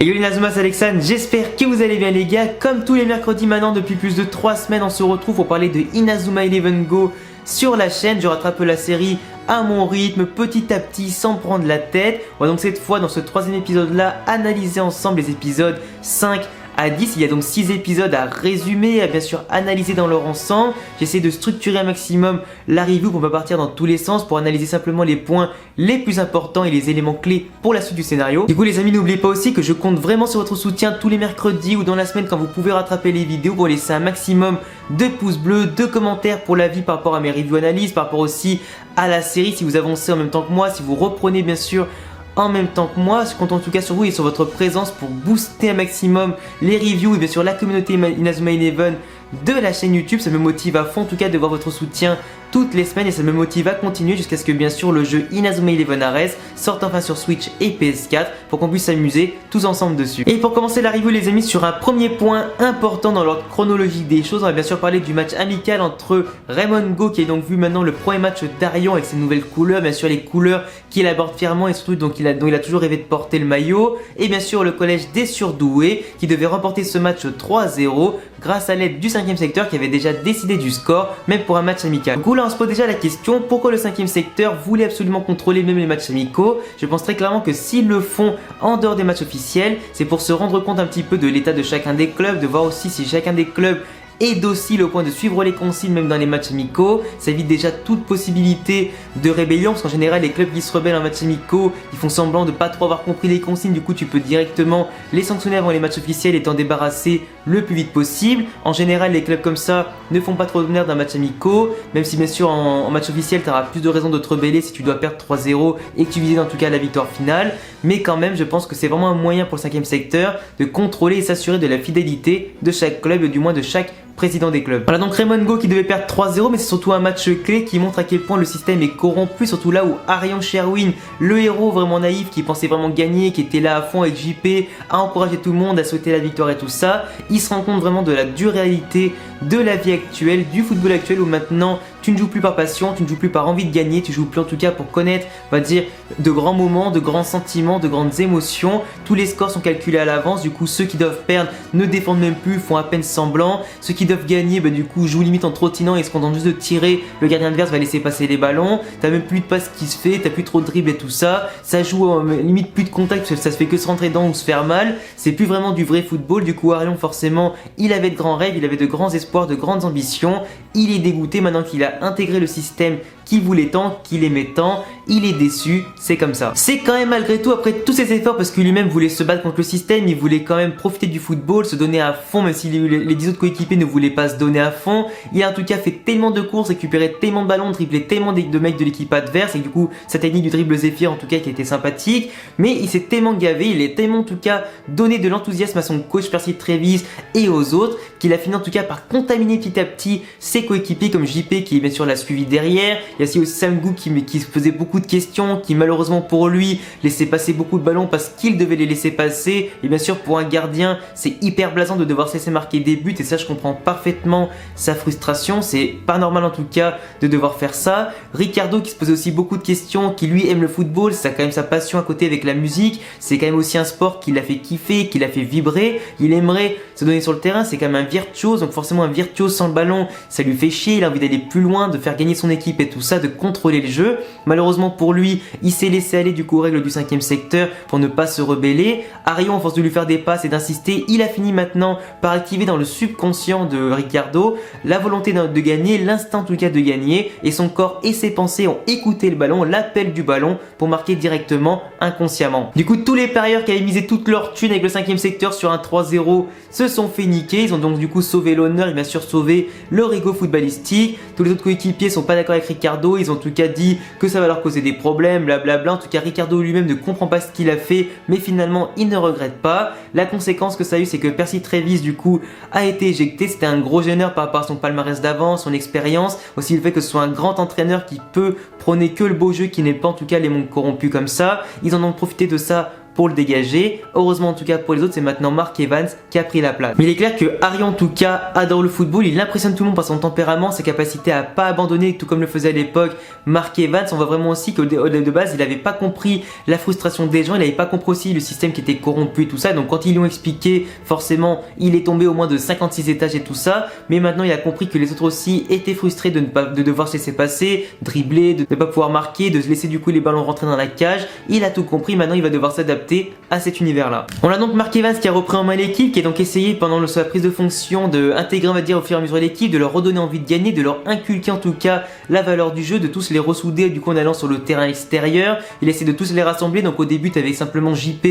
Et yo les Nazuma, c'est Alexandre, j'espère que vous allez bien les gars. Comme tous les mercredis maintenant depuis plus de 3 semaines, on se retrouve pour parler de Inazuma Eleven Go sur la chaîne. Je rattrape la série à mon rythme, petit à petit, sans prendre la tête. On va donc cette fois, dans ce troisième épisode là, analyser ensemble les épisodes 5 à 10. Il y a donc 6 épisodes à résumer, à bien sûr analyser dans leur ensemble. J'essaie de structurer un maximum la review pour ne pas partir dans tous les sens, pour analyser simplement les points les plus importants et les éléments clés pour la suite du scénario. Du coup les amis, n'oubliez pas aussi que je compte vraiment sur votre soutien tous les mercredis ou dans la semaine quand vous pouvez rattraper les vidéos, pour laisser un maximum de pouces bleus, de commentaires pour l'avis par rapport à mes reviews analyses, par rapport aussi à la série si vous avancez en même temps que moi, si vous reprenez bien sûr en même temps que moi. Je compte en tout cas sur vous et sur votre présence pour booster un maximum les reviews et bien sûr la communauté Inazuma Eleven de la chaîne YouTube. Ça me motive à fond en tout cas de voir votre soutien toutes les semaines et ça me motive à continuer jusqu'à ce que bien sûr le jeu Inazuma Eleven Ares sorte enfin sur Switch et PS4 pour qu'on puisse s'amuser tous ensemble dessus. Et pour commencer la review les amis, sur un premier point important dans l'ordre chronologique des choses, on va bien sûr parler du match amical entre Raymond Go, qui est donc vu maintenant le premier match d'Arion avec ses nouvelles couleurs, bien sûr les couleurs qu'il aborde fièrement et surtout dont il a toujours rêvé de porter le maillot, et bien sûr le collège des surdoués qui devait remporter ce match 3-0 grâce à l'aide du 5ème secteur qui avait déjà décidé du score même pour un match amical. Du coup là on se pose déjà la question, pourquoi le 5ème secteur voulait absolument contrôler même les matchs amicaux? Je pense très clairement que s'ils le font en dehors des matchs officiels, c'est pour se rendre compte un petit peu de l'état de chacun des clubs, de voir aussi si chacun des clubs est docile au point de suivre les consignes même dans les matchs amicaux. Ça évite déjà toute possibilité de rébellion parce qu'en général les clubs qui se rebellent en matchs amicaux, ils font semblant de pas trop avoir compris les consignes. Du coup tu peux directement les sanctionner avant les matchs officiels et t'en débarrasser le plus vite possible. En général les clubs comme ça ne font pas trop de nerfs d'un match amicaux, même si bien sûr en match officiel tu auras plus de raisons de te rebeller si tu dois perdre 3-0 et que tu vises en tout cas la victoire finale. Mais quand même je pense que c'est vraiment un moyen pour le 5ème secteur de contrôler et s'assurer de la fidélité de chaque club et du moins de chaque président des clubs. Voilà donc Raymond Go qui devait perdre 3-0, mais c'est surtout un match clé qui montre à quel point le système est corrompu, surtout là où Arion Sherwin, le héros vraiment naïf qui pensait vraiment gagner, qui était là à fond avec JP, a encouragé tout le monde, a souhaité la victoire et tout ça, il se rend compte vraiment de la dure réalité de la vie actuelle, du football actuel où maintenant tu ne joues plus par passion, tu ne joues plus par envie de gagner, tu joues plus en tout cas pour connaître, on va dire, de grands moments, de grands sentiments, de grandes émotions. Tous les scores sont calculés à l'avance, du coup ceux qui doivent perdre ne défendent même plus, font à peine semblant. Ceux qui doivent gagner, du coup jouent limite en trottinant et se contentent juste de tirer, le gardien adverse va laisser passer les ballons. T'as même plus de passe qui se fait, t'as plus trop de dribble et tout ça. Ça joue limite plus de contact parce que ça se fait que se rentrer dedans ou se faire mal. C'est plus vraiment du vrai football. Du coup Arion forcément, il avait de grands rêves, il avait de grands espoirs, de grandes ambitions. Il est dégoûté maintenant qu'il a intégré le système qu'il voulait tant, qu'il aimait tant, il est déçu, c'est comme ça. C'est quand même malgré tout, après tous ses efforts, parce que lui-même voulait se battre contre le système, il voulait quand même profiter du football, se donner à fond, même si les 10 autres coéquipiers ne voulaient pas se donner à fond. Il a en tout cas fait tellement de courses, récupéré tellement de ballons, driblé tellement de mecs de l'équipe adverse, et du coup sa technique du dribble Zephyr en tout cas qui était sympathique, mais il s'est tellement gavé, il est tellement en tout cas donné de l'enthousiasme à son coach Percy Trévise et aux autres, qu'il a fini en tout cas par contaminer petit à petit ses coéquipiers comme JP qui bien sûr l'a suivi derrière. Il y a aussi Samgou qui se faisait beaucoup de questions, qui malheureusement pour lui laissait passer beaucoup de ballons parce qu'il devait les laisser passer. Et bien sûr pour un gardien c'est hyper blasant de devoir se laisser marquer des buts, et ça je comprends parfaitement sa frustration. C'est pas normal en tout cas de devoir faire ça. Ricardo qui se posait aussi beaucoup de questions, qui lui aime le football, c'est quand même sa passion à côté avec la musique. C'est quand même aussi un sport qui l'a fait kiffer, qui l'a fait vibrer. Il aimerait se donner sur le terrain, c'est quand même un virtuose, donc forcément un virtuose sans le ballon ça lui fait chier. Il a envie d'aller plus loin, de faire gagner son équipe et tout ça, de contrôler le jeu. Malheureusement pour lui, il s'est laissé aller du coup aux règles du 5ème secteur pour ne pas se rebeller. Arion, à force de lui faire des passes et d'insister, il a fini maintenant par activer dans le subconscient de Ricardo la volonté de gagner, l'instinct en tout cas de gagner, et son corps et ses pensées ont écouté le ballon, l'appel du ballon pour marquer directement inconsciemment. Du coup tous les parieurs qui avaient misé toute leur thune avec le 5ème secteur sur un 3-0 se sont fait niquer. Ils ont donc du coup sauvé l'honneur et bien sûr sauvé leur ego footballistique. Tous les autres coéquipiers sont pas d'accord avec Ricardo, ils ont en tout cas dit que ça va leur causer des problèmes, blablabla. En tout cas Ricardo lui-même ne comprend pas ce qu'il a fait, mais finalement il ne regrette pas. La conséquence que ça a eu, c'est que Percy Trévise du coup a été éjecté. C'était un gros gêneur par rapport à son palmarès d'avant, son expérience, aussi le fait que ce soit un grand entraîneur qui peut prôner que le beau jeu, qui n'est pas en tout cas les mondes corrompus comme ça. Ils en ont profité de ça pour le dégager. Heureusement en tout cas pour les autres, c'est maintenant Mark Evans qui a pris la place. Mais il est clair que Harry en tout cas adore le football, il impressionne tout le monde par son tempérament, sa capacité à pas abandonner, tout comme le faisait à l'époque Mark Evans. On voit vraiment aussi qu'au de base il n'avait pas compris la frustration des gens, il n'avait pas compris aussi le système qui était corrompu et tout ça. Donc quand ils lui ont expliqué, forcément il est tombé au moins de 56 étages et tout ça. Mais maintenant il a compris que les autres aussi étaient frustrés de devoir se laisser passer, dribbler, de ne pas pouvoir marquer, de se laisser du coup les ballons rentrer dans la cage. Il a tout compris, maintenant il va devoir s'adapter à cet univers là. On a donc Mark Evans qui a repris en main l'équipe, qui a donc essayé pendant sa prise de fonction de intégrer on va dire au fur et à mesure l'équipe, de leur redonner envie de gagner, de leur inculquer en tout cas la valeur du jeu, de tous les ressouder du coup en allant sur le terrain extérieur. Il essaie de tous les rassembler, donc au début tu avais simplement JP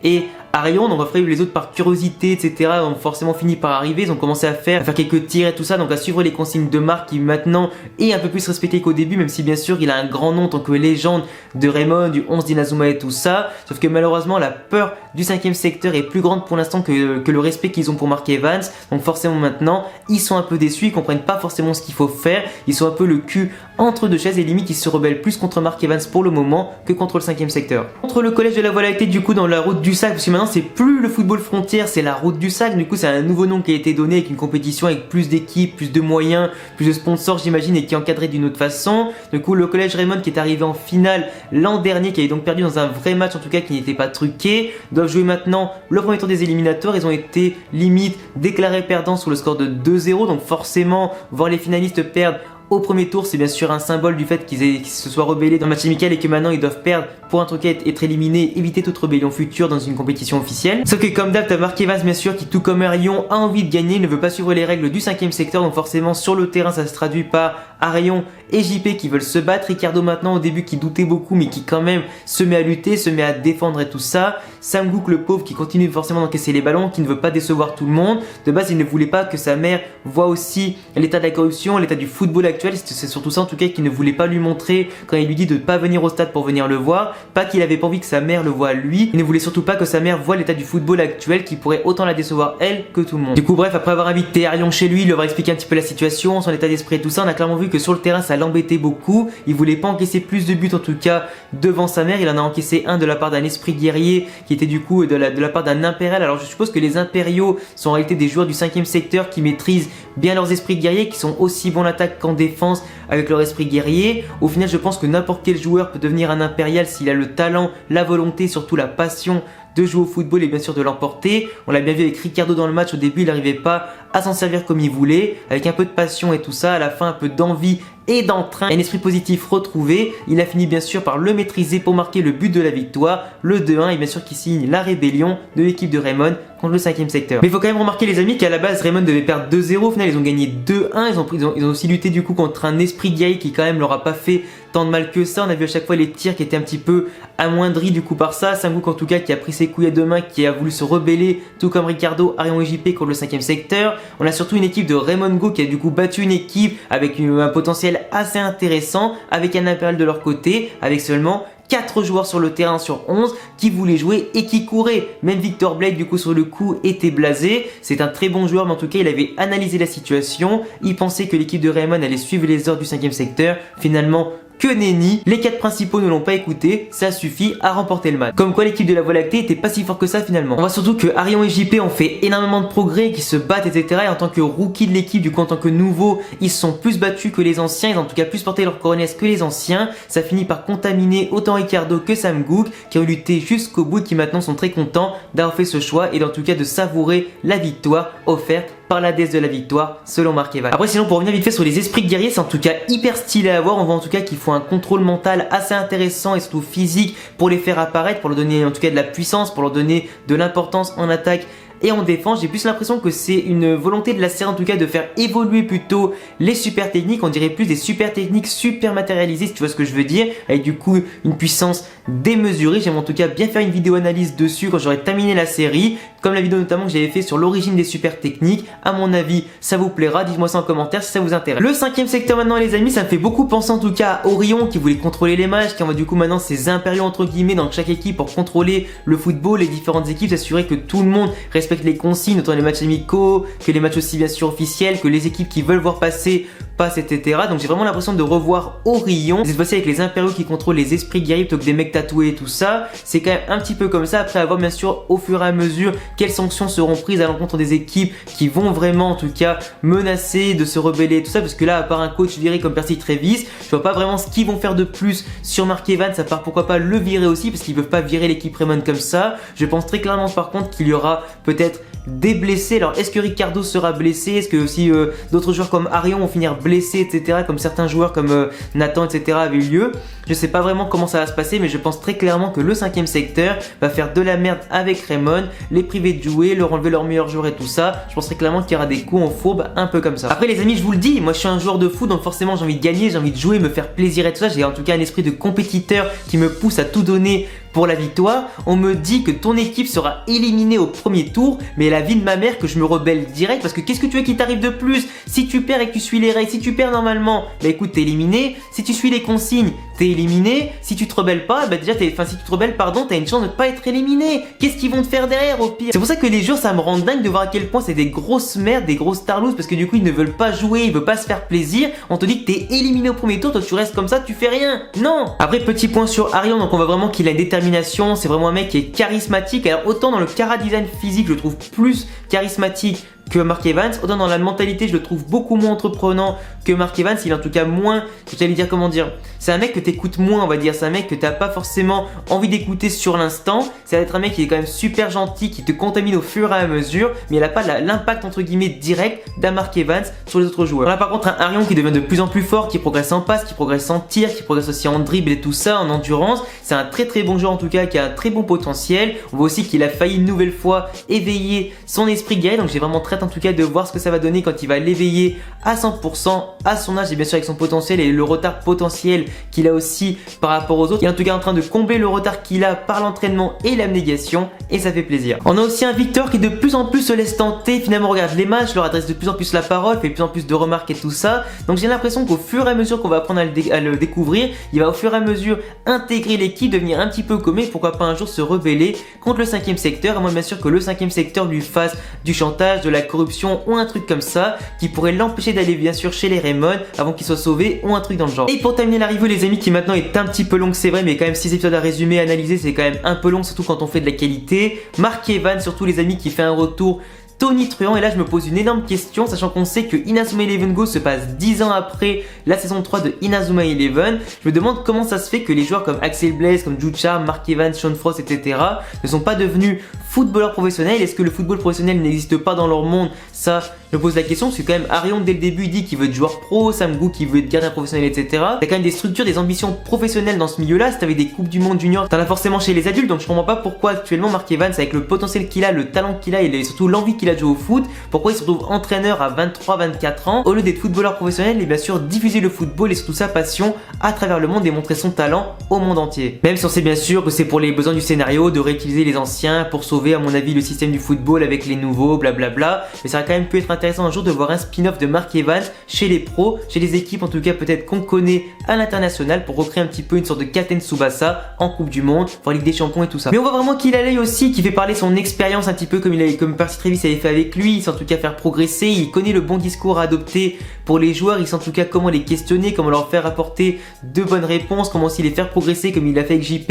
et Arion, donc après les autres par curiosité etc ont forcément fini par arriver, ils ont commencé à faire quelques tirs et tout ça, donc à suivre les consignes de Mark qui maintenant est un peu plus respecté qu'au début, même si bien sûr il a un grand nom en tant que légende de Raymond, du 11 d'Inazuma et tout ça, sauf que malheureusement la peur du 5ème secteur est plus grande pour l'instant que le respect qu'ils ont pour Mark Evans, donc forcément maintenant ils sont un peu déçus, ils comprennent pas forcément ce qu'il faut faire, ils sont un peu le cul entre deux chaises et limite ils se rebellent plus contre Mark Evans pour le moment que contre le 5ème secteur. Contre le collège de la Voie lactée du coup dans la route du sac, parce que maintenant c'est plus le football frontière, c'est la route du sac, du coup c'est un nouveau nom qui a été donné avec une compétition avec plus d'équipes, plus de moyens, plus de sponsors j'imagine et qui est encadré d'une autre façon. Du coup le collège Raymond qui est arrivé en finale l'an dernier, qui avait donc perdu dans un vrai match en tout cas qui n'était pas truqué, doivent jouer maintenant le premier tour des éliminatoires. Ils ont été limite déclarés perdants sur le score de 2-0, donc forcément voir les finalistes perdre au premier tour, c'est bien sûr un symbole du fait qu'ils se soient rebellés dans le match amical et que maintenant ils doivent perdre pour en tout cas être éliminés, éviter toute rébellion future dans une compétition officielle. Sauf que comme d'hab, t'as Mark Evans bien sûr qui tout comme Arion a envie de gagner, il ne veut pas suivre les règles du 5ème secteur, donc forcément sur le terrain ça se traduit par Arion et JP qui veulent se battre, Ricardo maintenant au début qui doutait beaucoup mais qui quand même se met à lutter, se met à défendre et tout ça, Sam Gook le pauvre qui continue forcément d'encaisser les ballons, qui ne veut pas décevoir tout le monde, de base il ne voulait pas que sa mère voit aussi l'état de la corruption, l'état du football actuel, c'est surtout ça en tout cas qu'il ne voulait pas lui montrer quand il lui dit de ne pas venir au stade pour venir le voir, pas qu'il avait pas envie que sa mère le voie lui, il ne voulait surtout pas que sa mère voie l'état du football actuel qui pourrait autant la décevoir elle que tout le monde. Du coup bref, après avoir invité Arion chez lui, il leur a expliqué un petit peu la situation, son état d'esprit et tout ça, on a clairement vu que sur le terrain ça l'embêtait beaucoup, il voulait pas encaisser plus de buts en tout cas devant sa mère, il en a encaissé un de la part d'un esprit guerrier qui était du coup de la part d'un impérial. Alors je suppose que les impériaux sont en réalité des joueurs du 5ème secteur qui maîtrisent bien leurs esprits guerriers, qui sont aussi bons en attaque qu'en défense avec leur esprit guerrier. Au final je pense que n'importe quel joueur peut devenir un impérial s'il a le talent, la volonté, surtout la passion de jouer au football et bien sûr de l'emporter. On l'a bien vu avec Ricardo dans le match, au début il n'arrivait pas à s'en servir comme il voulait, avec un peu de passion et tout ça, à la fin un peu d'envie et d'entrain, un esprit positif retrouvé. Il a fini bien sûr par le maîtriser pour marquer le but de la victoire, le 2-1, et bien sûr qui signe la rébellion de l'équipe de Raymond contre le 5ème secteur. Mais il faut quand même remarquer les amis qu'à la base Raymond devait perdre 2-0, au final ils ont gagné 2-1, ils ont aussi lutté du coup contre un esprit guerrier qui quand même leur a pas fait tant de mal que ça. On a vu à chaque fois les tirs qui étaient un petit peu amoindris du coup par ça. Sam Gook en tout cas qui a pris ses couilles à deux mains, qui a voulu se rebeller tout comme Ricardo, Arion et JP contre le 5ème secteur. On a surtout une équipe de Raymond Go qui a du coup battu une équipe avec un potentiel assez intéressant, avec un impérial de leur côté, avec seulement 4 joueurs sur le terrain sur 11 qui voulaient jouer et qui couraient. Même Victor Blake du coup sur le coup était blasé. C'est un très bon joueur mais en tout cas il avait analysé la situation. Il pensait que l'équipe de Raymond allait suivre les ordres du 5ème secteur. Finalement que nenni, les 4 principaux ne l'ont pas écouté, ça suffit à remporter le match. Comme quoi l'équipe de la Voie lactée était pas si fort que ça finalement. On voit surtout que Arion et JP ont fait énormément de progrès, qui se battent etc. Et en tant que rookie de l'équipe, du coup en tant que nouveau, ils se sont plus battus que les anciens, ils ont en tout cas plus porté leur coronesse que les anciens. Ça finit par contaminer autant Ricardo que Sam Gook qui ont lutté jusqu'au bout, qui maintenant sont très contents d'avoir fait ce choix et en tout cas de savourer la victoire offerte par la déesse de la victoire selon Mark Evans. Après sinon pour revenir vite fait sur les esprits guerriers, c'est en tout cas hyper stylé à voir. On voit en tout cas qu'il faut un contrôle mental assez intéressant et surtout physique pour les faire apparaître, pour leur donner en tout cas de la puissance, pour leur donner de l'importance en attaque et en défense. J'ai plus l'impression que c'est une volonté de la série en tout cas de faire évoluer plutôt les super techniques, on dirait plus des super techniques super matérialisées si tu vois ce que je veux dire, avec du coup une puissance démesurée. J'aimerais en tout cas bien faire une vidéo analyse dessus quand j'aurai terminé la série, comme la vidéo notamment que j'avais fait sur l'origine des super techniques. À mon avis, ça vous plaira, dites-moi ça en commentaire si ça vous intéresse. Le 5e secteur maintenant les amis, ça me fait beaucoup penser en tout cas à Orion qui voulait contrôler les matchs, qui envoie du coup maintenant ses impériaux entre guillemets dans chaque équipe pour contrôler le football, les différentes équipes, s'assurer que tout le monde respecte les consignes, notamment les matchs amicaux, que les matchs aussi bien sûr officiels, que les équipes qui veulent voir passer passent, etc. Donc j'ai vraiment l'impression de revoir Orion, cette fois-ci avec les impériaux qui contrôlent les esprits guerriers plutôt que des mecs tatoués et tout ça. C'est quand même un petit peu comme ça, après avoir bien sûr au fur et à mesure quelles sanctions seront prises à l'encontre des équipes qui vont vraiment en tout cas menacer de se rebeller et tout ça, parce que là à part un coach viré comme Percy Trévis, je vois pas vraiment ce qu'ils vont faire de plus sur Mark Evans, à part pourquoi pas le virer aussi, parce qu'ils peuvent pas virer l'équipe Raymond comme ça. Je pense très clairement par contre qu'il y aura peut-être des blessés. Alors est-ce que Ricardo sera blessé? Est-ce que aussi d'autres joueurs comme Arion vont finir blessés, etc. Comme certains joueurs comme Nathan, etc. avaient eu lieu. Je sais pas vraiment comment ça va se passer, mais je pense très clairement que le 5e secteur va faire de la merde avec Raymond, les priver de jouer, leur enlever leurs meilleurs joueurs et tout ça. Je pense très clairement qu'il y aura des coups en fourbe un peu comme ça. Après les amis, je vous le dis, moi je suis un joueur de foot, donc forcément j'ai envie de gagner, j'ai envie de jouer, me faire plaisir et tout ça. J'ai en tout cas un esprit de compétiteur qui me pousse à tout donner pour la victoire. On me dit que ton équipe sera éliminée au premier tour, mais la vie de ma mère que je me rebelle direct, parce que qu'est-ce que tu veux qu'il t'arrive de plus? Si tu perds et que tu suis les règles, si tu perds normalement, bah écoute, t'es éliminé. Si tu suis les consignes, t'es éliminé. Si tu te rebelles pas, bah déjà si tu te rebelles, pardon, t'as une chance de ne pas être éliminé. Qu'est-ce qu'ils vont te faire derrière au pire? C'est pour ça que les joueurs, ça me rend dingue de voir à quel point c'est des grosses merdes, des grosses tarlouses, parce que du coup ils ne veulent pas jouer, ils veulent pas se faire plaisir. On te dit que t'es éliminé au premier tour, toi tu restes comme ça, tu fais rien. Non. Après petit point sur Arion, donc on voit vraiment qu'il a une détermination, c'est vraiment un mec qui est charismatique. Alors autant dans le chara design physique, je le trouve plus charismatique que Mark Evans, autant dans la mentalité je le trouve beaucoup moins entreprenant que Mark Evans. Il est en tout cas moins, j'allais dire comment dire, c'est un mec que t'écoutes moins on va dire, c'est un mec que t'as pas forcément envie d'écouter sur l'instant. Ça va être un mec qui est quand même super gentil, qui te contamine au fur et à mesure, mais il a pas l'impact entre guillemets direct d'un Mark Evans sur les autres joueurs. On a par contre un Arion qui devient de plus en plus fort, qui progresse en passe, qui progresse en tir, qui progresse aussi en dribble et tout ça, en endurance. C'est un très très bon joueur en tout cas, qui a un très bon potentiel. On voit aussi qu'il a failli une nouvelle fois éveiller son esprit guerrier, donc j'ai vraiment très en tout cas de voir ce que ça va donner quand il va l'éveiller à 100% à son âge et bien sûr avec son potentiel et le retard potentiel qu'il a aussi par rapport aux autres. Il est en tout cas en train de combler le retard qu'il a par l'entraînement et l'abnégation et ça fait plaisir. On a aussi un Victor qui de plus en plus se laisse tenter, finalement regarde les matchs, leur adresse de plus en plus la parole, fait de plus en plus de remarques et tout ça. Donc j'ai l'impression qu'au fur et à mesure qu'on va apprendre à le découvrir, il va au fur et à mesure intégrer l'équipe, devenir un petit peu comme pourquoi pas un jour se rebeller contre le 5e secteur, à moins bien sûr que le 5e secteur lui fasse du chantage, de la corruption ou un truc comme ça qui pourrait l'empêcher d'aller bien sûr chez les Raymond avant qu'il soit sauvé ou un truc dans le genre. Et pour terminer la review les amis, qui maintenant est un petit peu longue c'est vrai, mais quand même 6 épisodes à résumer, à analyser, c'est quand même un peu long, surtout quand on fait de la qualité. Mark Evans surtout les amis, qui fait un retour tonitruant, et là je me pose une énorme question, sachant qu'on sait que Inazuma Eleven Go se passe 10 ans après la saison 3 de Inazuma Eleven. Je me demande comment ça se fait que les joueurs comme Axel Blaze, comme Jucha, Mark Evans, Sean Frost, etc. ne sont pas devenus footballeurs professionnels. Est-ce que le football professionnel n'existe pas dans leur monde? Ça, je me pose la question, parce que quand même Arion dès le début il dit qu'il veut être joueur pro, Sam Gu qui veut être gardien professionnel, etc. T'as quand même des structures, des ambitions professionnelles dans ce milieu-là. Si t'avais des coupes du monde junior, t'en as forcément chez les adultes, donc je comprends pas pourquoi actuellement Mark Evans, avec le potentiel qu'il a, le talent qu'il a et surtout l'envie qu'il a de jouer au foot, pourquoi il se retrouve entraîneur à 23-24 ans au lieu d'être footballeur professionnel et bien sûr diffuser le football et surtout sa passion à travers le monde et montrer son talent au monde entier. Même si on sait bien sûr que c'est pour les besoins du scénario de réutiliser les anciens pour sauver à mon avis le système du football avec les nouveaux, blablabla, mais ça va quand même pu être intéressant un jour de voir un spin-off de Mark Evans chez les pros, chez les équipes en tout cas peut-être qu'on connaît à l'international, pour recréer un petit peu une sorte de Katen Tsubasa en Coupe du Monde, voir Ligue des Champions et tout ça. Mais on voit vraiment qu'il a l'œil aussi, qui fait parler son expérience un petit peu comme Percy Trévis avait fait avec lui. Il sait en tout cas faire progresser, il connaît le bon discours à adopter pour les joueurs, il sait en tout cas comment les questionner, comment leur faire apporter de bonnes réponses, comment aussi les faire progresser comme il l'a fait avec JP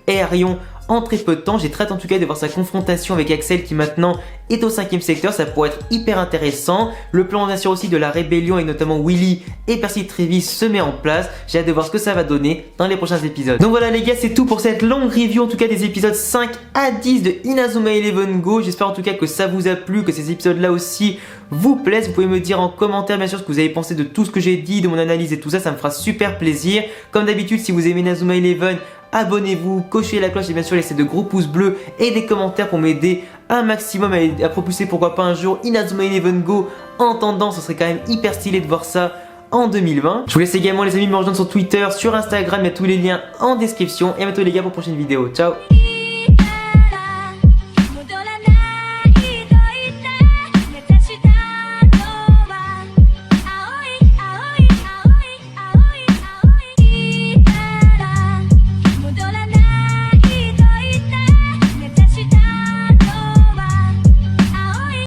et Arion en très peu de temps. J'ai très hâte en tout cas de voir sa confrontation avec Axel qui maintenant est au 5e secteur, ça pourrait être hyper intéressant. Le plan bien sûr aussi de la rébellion et notamment Willy et Percy Trévis se met en place. J'ai hâte de voir ce que ça va donner dans les prochains épisodes. Donc voilà les gars, c'est tout pour cette longue review en tout cas des épisodes 5 à 10 de Inazuma Eleven Go. J'espère en tout cas que ça vous a plu, que ces épisodes là aussi vous plaisent. Vous pouvez me dire en commentaire bien sûr ce que vous avez pensé de tout ce que j'ai dit, de mon analyse et tout ça, ça me fera super plaisir. Comme d'habitude, si vous aimez Inazuma Eleven, abonnez-vous, cochez la cloche et bien sûr laissez de gros pouces bleus et des commentaires pour m'aider un maximum à propulser pourquoi pas un jour Inazuma Eleven Go en tendance. Ce serait quand même hyper stylé de voir ça en 2020. Je vous laisse également les amis me rejoindre sur Twitter, sur Instagram, il y a tous les liens en description et à bientôt les gars pour une prochaine vidéo. Ciao.